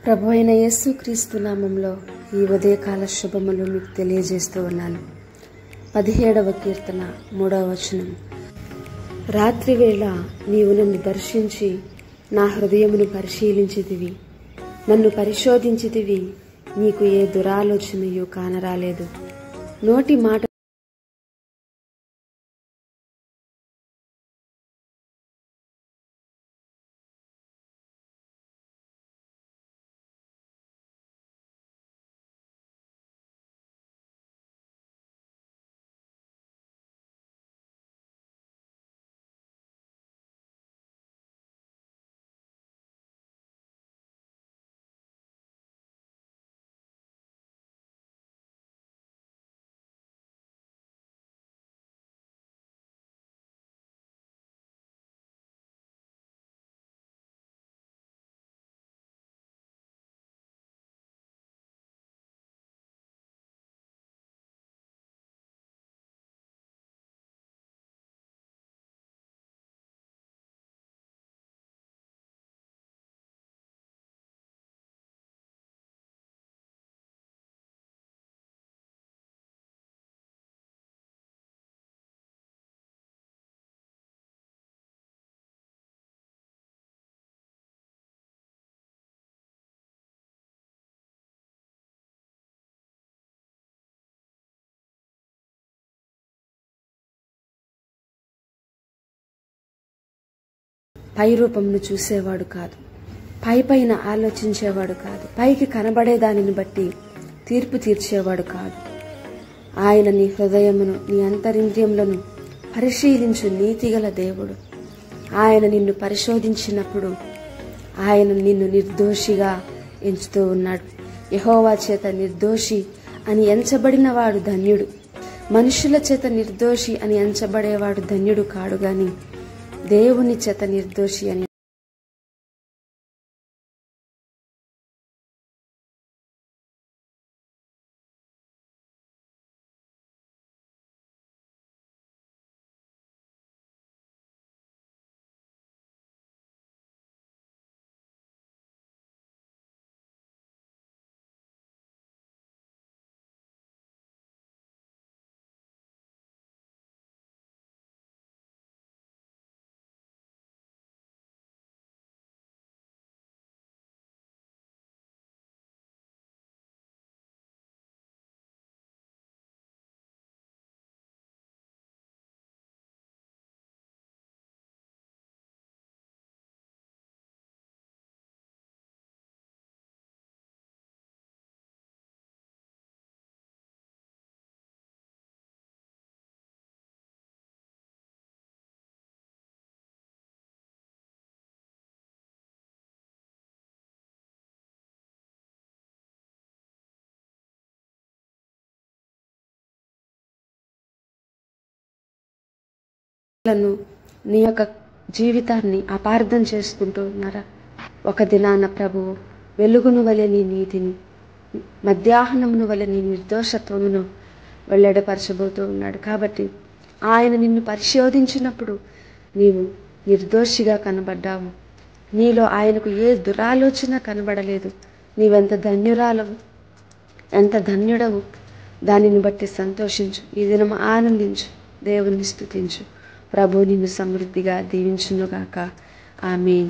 ప్రభు అయిన యేసుక్రీస్తు నామంలో ఈ ఉదయకాల శుభములు మీకు తెలియజేస్తూ ఉన్నాను. 17వ కీర్తన 3వ వచనం. రాత్రి వేళ నీవు నన్ను దర్శించి నా హృదయమును పరిశీలించితివి, నన్ను పరిశోధించితివి, నీకు ఏ దురాలోచనయు కానరాలేదు. నోటి మాట పై రూపంను చూసేవాడు కాదు, పైన ఆలోచించేవాడు కాదు, పైకి కనబడే దానిని బట్టి తీర్పు తీర్చేవాడు కాదు. ఆయన నీ హృదయమును, నీ అంతరింద్రియములను పరిశీలించు నీతిగల దేవుడు. ఆయన నిన్ను పరిశోధించినప్పుడు ఆయన నిన్ను నిర్దోషిగా ఎంచుతూ ఉన్నాడు. యెహోవా చేత నిర్దోషి అని ఎంచబడిన వాడు ధన్యుడు. మనుషుల చేత నిర్దోషి అని ఎంచబడేవాడు ధన్యుడు కాడు గాని దేవుని చేత నిర్దోషి అని నీ యొక్క జీవితాన్ని అపార్థం చేసుకుంటూ ఉన్నారా? ఒక దినాన ప్రభువు వెలుగును వలె నీ నీతిని, మధ్యాహ్నమును వలె నీ నిర్దోషత్వమును వెల్లడిపరచబోతూ ఉన్నాడు. కాబట్టి ఆయన నిన్ను పరిశోధించినప్పుడు నీవు నిర్దోషిగా కనబడ్డావు. నీలో ఆయనకు ఏ దురాలోచన కనబడలేదు. నీవెంత ధన్యురాలవు, ఎంత ధన్యుడవు. దానిని బట్టి సంతోషించు. ఈ దినం ఆనందించు, దేవుని స్తుతించు. ప్రభు నిన్ను సమృద్ధిగా దీవించునుగాక. ఆమేన్.